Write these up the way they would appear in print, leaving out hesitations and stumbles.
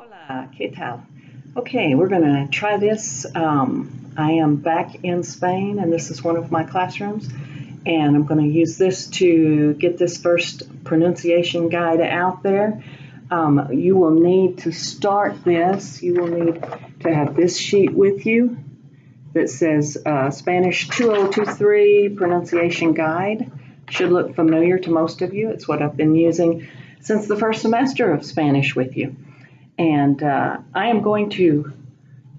Hola, ¿qué tal? Okay, we're going to try this. I am back in Spain, and this is one of my classrooms, and I'm going to use this to get this first pronunciation guide out there. You will need to start this. You will need to have this sheet with you that says Spanish 2023 Pronunciation Guide. Should look familiar to most of you. It's what I've been using since the first semester of Spanish with you. And I am going to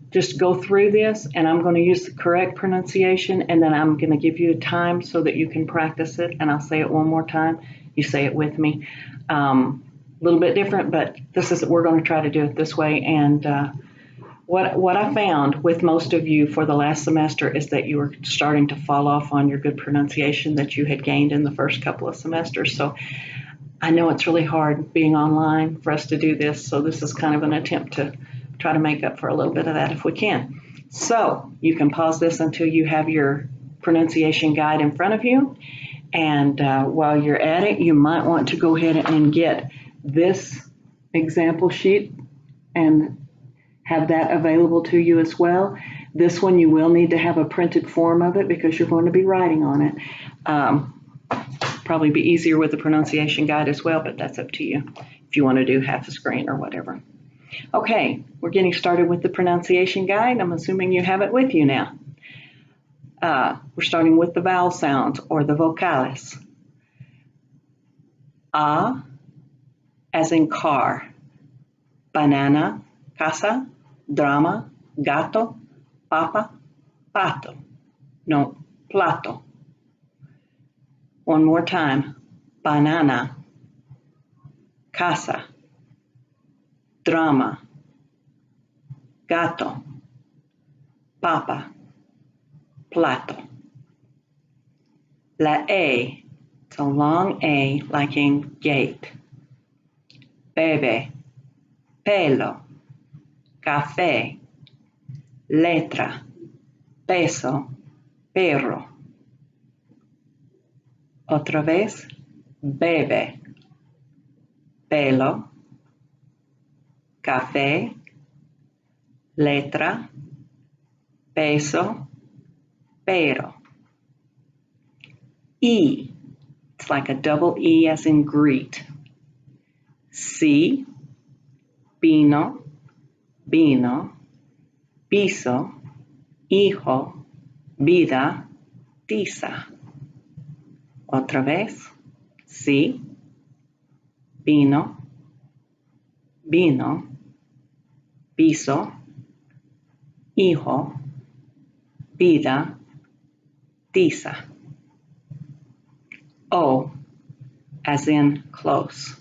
just go through this, and I'm going to use the correct pronunciation, and then I'm going to give you a time so that you can practice it, and I'll say it one more time. You say it with me. A little bit different, but we're going to try to do it this way. And what I found with most of you for the last semester is that you were starting to fall off on your good pronunciation that you had gained in the first couple of semesters. So I know it's really hard being online for us to do this, so this is kind of an attempt to try to make up for a little bit of that if we can. So you can pause this until you have your pronunciation guide in front of you, and while you're at it, you might want to go ahead and get this example sheet and have that available to you as well. This one you will need to have a printed form of it because you're going to be writing on it. Probably be easier with the pronunciation guide as well, but that's up to you if you want to do half a screen or whatever. Okay, we're getting started with the pronunciation guide. I'm assuming you have it with you now. We're starting with the vowel sounds or the vocales. A, as in car, banana, casa, drama, gato, papa, pato. No, plato. One more time. Banana, casa, drama, gato, papa, plato. La A, it's a long A like in gate. Bebe, pelo, café, letra, peso, perro. Otra vez, bebe, pelo, café, letra, peso, pero. E, it's like a double E as in greet. Si, vino, vino, piso, hijo, vida, tiza. Otra vez, sí, vino, vino, piso, hijo, vida, tiza. O, as in close.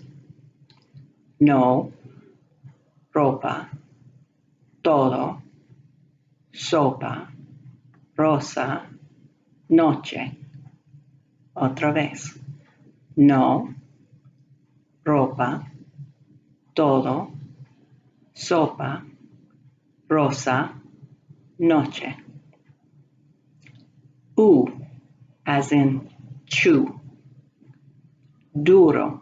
No, ropa, todo, sopa, rosa, noche. Otra vez. No, ropa, todo, sopa, rosa, noche. U, as in chew. Duro.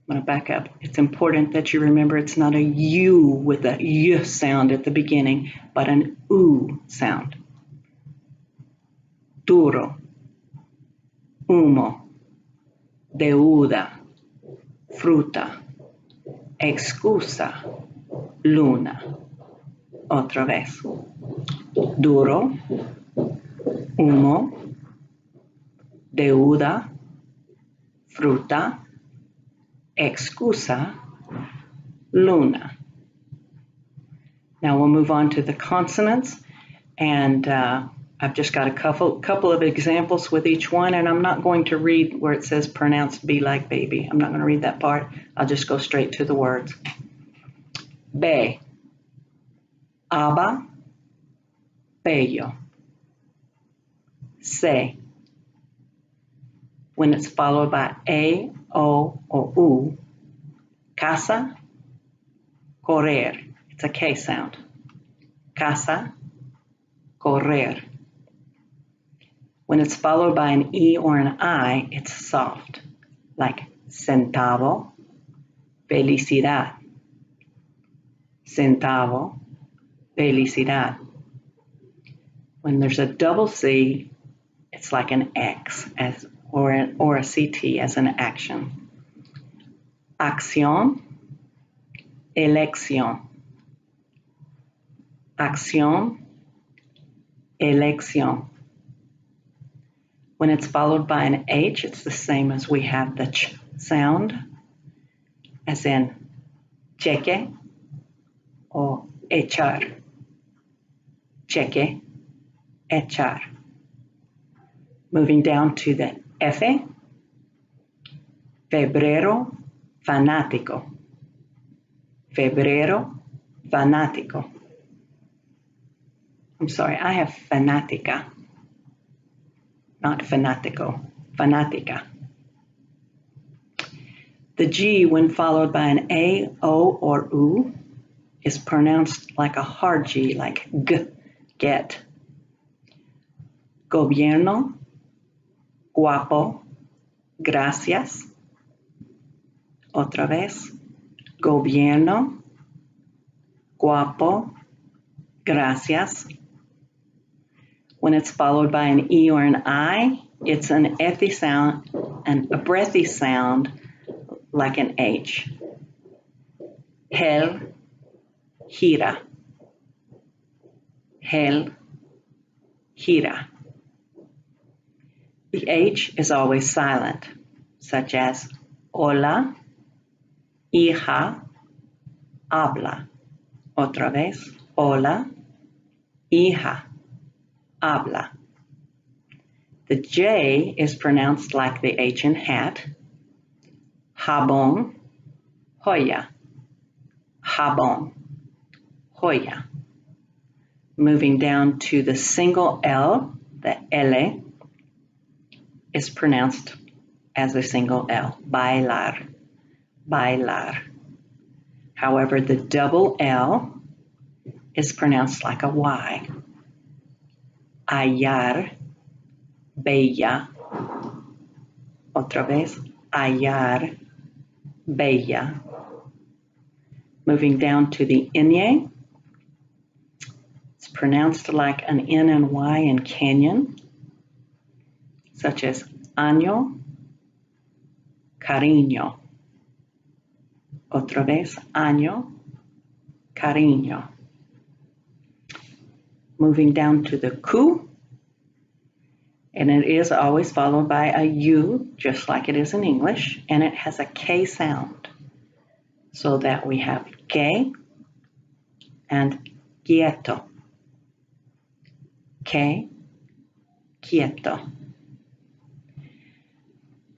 I'm going to back up. It's important that you remember it's not a U with a Y sound at the beginning, but an U sound. Duro. Humo, deuda, fruta, excusa, luna. Otra vez. Duro, humo, deuda, fruta, excusa, luna. Now we'll move on to the consonants, and I've just got a couple of examples with each one, and I'm not going to read where it says pronounced B like baby. I'm not going to read that part. I'll just go straight to the words. Be, aba, bello. Se, when it's followed by A, O, or U. Casa, correr. It's a K sound. Casa, correr. When it's followed by an E or an I, it's soft, like centavo, felicidad. centavo, felicidad. When there's a double C, it's like an X or a CT as an action. Acción, elección. Acción, elección. When it's followed by an H, it's the same as we have the ch sound, as in cheque or echar. Cheque, echar. Moving down to the F, febrero, fanático. Febrero, fanático. I'm sorry, I have fanática, not fanático, fanática. The G, when followed by an A, O, or U, is pronounced like a hard G, like G, get. Gobierno, guapo, gracias. Otra vez, gobierno, guapo, gracias. When it's followed by an E or an I, it's an ethy sound and a breathy sound like an H. Hel, gira. Hel, gira. The H is always silent, such as hola, hija, habla. Otra vez, hola, hija, habla. The J is pronounced like the H in hat. Jabón, joya. Jabón, joya. Moving down to the single L, the L is pronounced as a single L. Bailar, bailar. However, the double L is pronounced like a Y. Hallar, bella. Otra vez, hallar, bella. Moving down to the Ñ, it's pronounced like an N and Y in Kenyan, such as año, cariño. Otra vez, año, cariño. Moving down to the Q, and it is always followed by a U, just like it is in English, and it has a K sound. So that we have que and quieto. Que, quieto.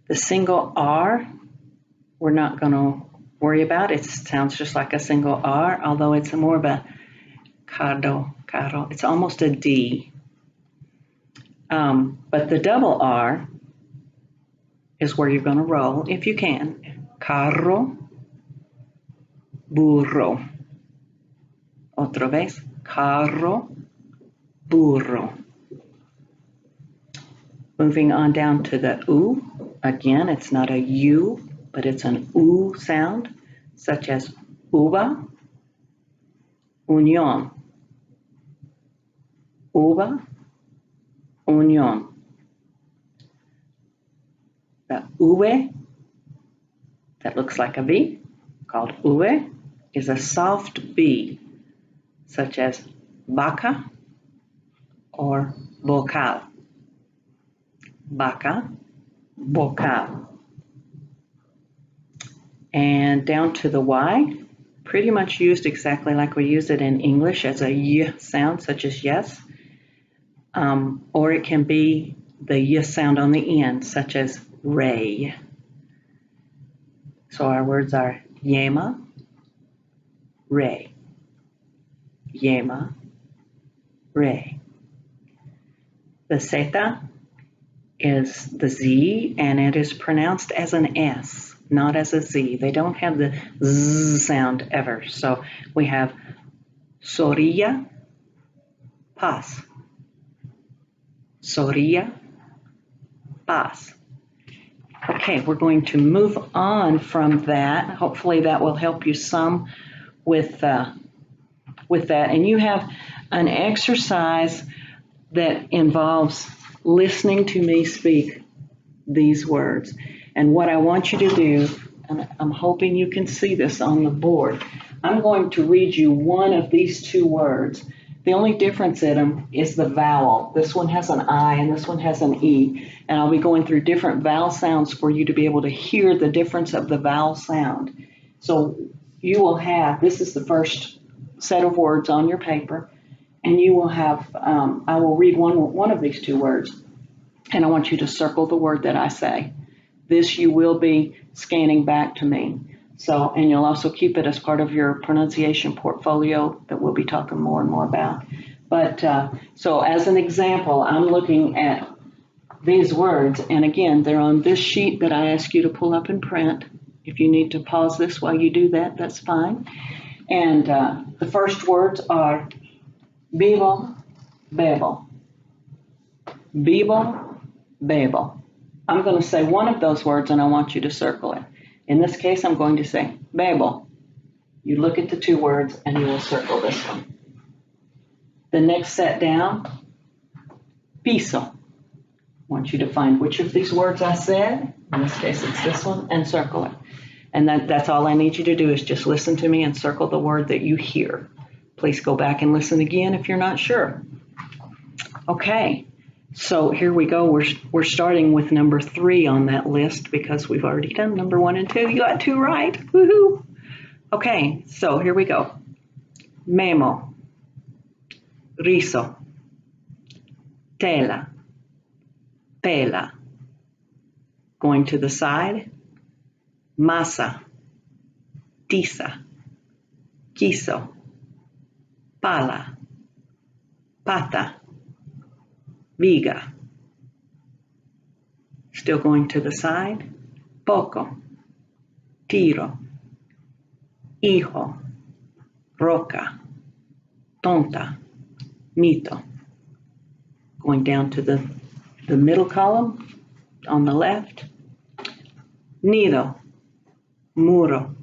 The single R, we're not going to worry about. It sounds just like a single R, although it's more of a caro. It's almost a D. But the double R is where you're going to roll, if you can. Carro, burro. Otra vez, carro, burro. Moving on down to the U. Again, it's not a U, but it's an U sound, such as uva, unión. Uva, unión. The ue, that looks like a V, called ue, is a soft B, such as vaca or vocal. Vaca, vocal. And down to the Y, pretty much used exactly like we use it in English as a Y sound, such as yes. Or it can be the Y sound on the end, such as ray. So our words are yema, ray. Yema, ray. The zeta is the Z, and it is pronounced as an S, not as a Z. They don't have the Z sound ever. So we have Zorilla, paz. Zorilla, paz. Okay, we're going to move on from that. Hopefully that will help you some with with that. And you have an exercise that involves listening to me speak these words. And what I want you to do, and I'm hoping you can see this on the board, I'm going to read you one of these two words. The only difference in them is the vowel. This one has an I and this one has an E. And I'll be going through different vowel sounds for you to be able to hear the difference of the vowel sound. So you will have, this is the first set of words on your paper, and you will have, I will read one of these two words, and I want you to circle the word that I say. This you will be scanning back to me. So, and you'll also keep it as part of your pronunciation portfolio that we'll be talking more and more about. But so as an example, I'm looking at these words, and again, they're on this sheet that I ask you to pull up and print. If you need to pause this while you do that, that's fine. And the first words are vivo, bebo. Vivo, bebo. I'm going to say one of those words and I want you to circle it. In this case, I'm going to say bebo. You look at the two words and you will circle this one. The next set down, piso. I want you to find which of these words I said. In this case, it's this one, and circle it. And that's all I need you to do is just listen to me and circle the word that you hear. Please go back and listen again if you're not sure. Okay, so here we go. We're starting with number 3 on that list because we've already done number 1 and 2. You got 2 right. Woohoo! Okay, so here we go. Memo, riso, tela, pela. Going to the side, masa, tiza, quiso, pala, pata, viga. Still going to the side, poco, tiro, hijo, roca, tonta, mito. Going down to the middle column on the left, nido, muro,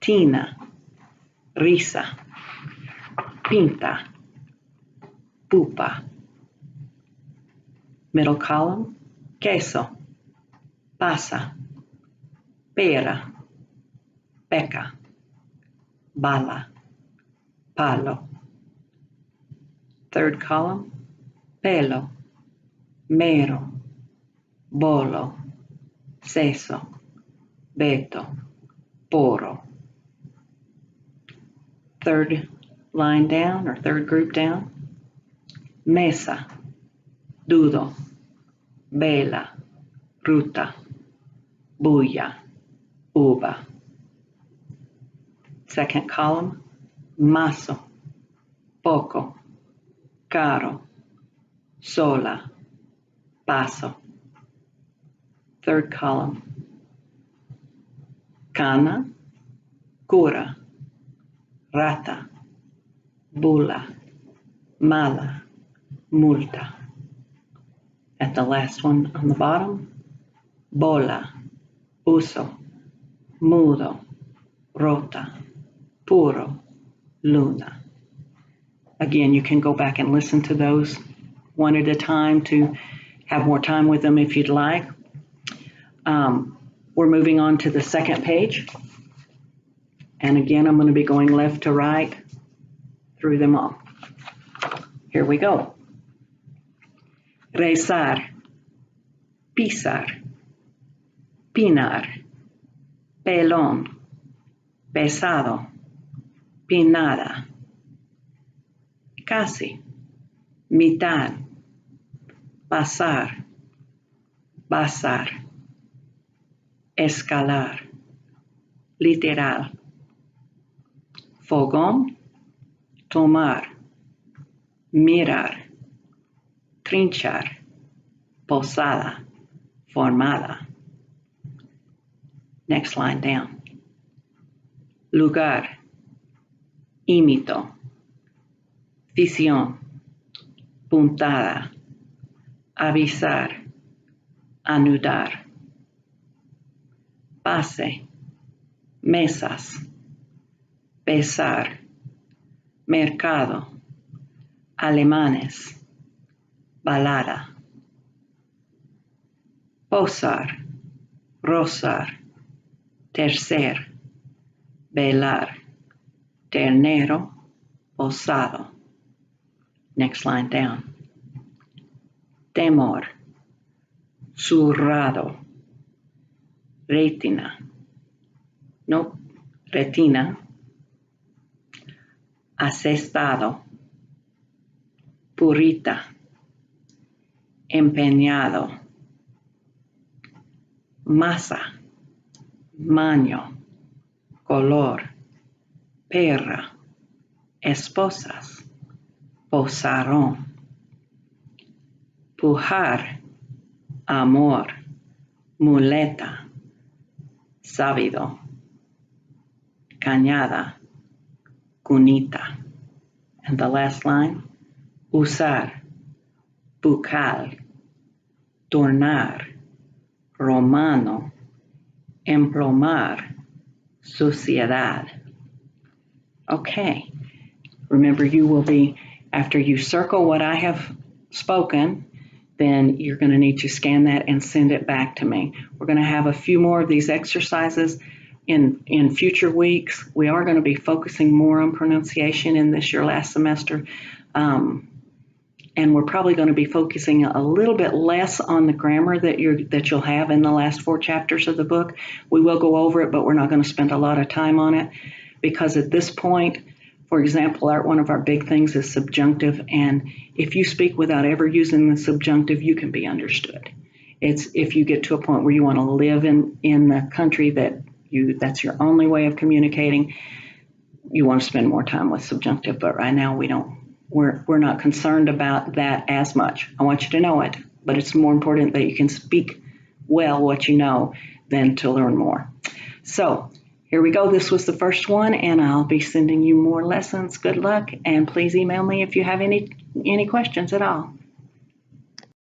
tina, risa, pinta, pupa. Middle column, queso, pasa, pera, peca, bala, palo. Third column, pelo, mero, bolo, seso, beto, poro. Third line down, or third group down, mesa, dudo, vela, ruta, bulla, uva. Second column, maso, poco, caro, sola, paso. Third column, cana, cura, rata, bula, mala, multa. At the last one on the bottom, bola, uso, mudo, rota, puro, luna. Again, you can go back and listen to those one at a time to have more time with them if you'd like. We're moving on to the second page. And again, I'm going to be going left to right through them all. Here we go. Rezar, pisar, pinar, pelón, pesado, pinada, casi, mitad, pasar, bazar, escalar, literal, fogón, tomar, mirar, trinchar, posada, formada. Next line down. Lugar, ímito, visión, puntada, avisar, anudar. Pase, mesas, pesar, mercado, alemanes, balada, posar, rozar, tercer, velar, ternero, posado. Next line down. Temor, zurrado, retina, no, retina, asestado, purita, empeñado, masa, maño, color, perra, esposas, posaron, pujar, amor, muleta, sábado, cañada, cunita. And the last line, usar, bucal, tornar, romano, emplomar, suciedad. Okay, remember you will be, after you circle what I have spoken, then you're going to need to scan that and send it back to me. We're going to have a few more of these exercises in future weeks. We are going to be focusing more on pronunciation in this year last semester. And we're probably going to be focusing a little bit less on the grammar that you'll have in the last 4 chapters of the book. We will go over it, but we're not going to spend a lot of time on it because at this point, for example, one of our big things is subjunctive, and if you speak without ever using the subjunctive, you can be understood. It's if you get to a point where you want to live in the country that's your only way of communicating, you want to spend more time with subjunctive, but right now we're not concerned about that as much. I want you to know it, but it's more important that you can speak well what you know than to learn more. So here we go. This was the first one, and I'll be sending you more lessons. Good luck, and please email me if you have any questions at all.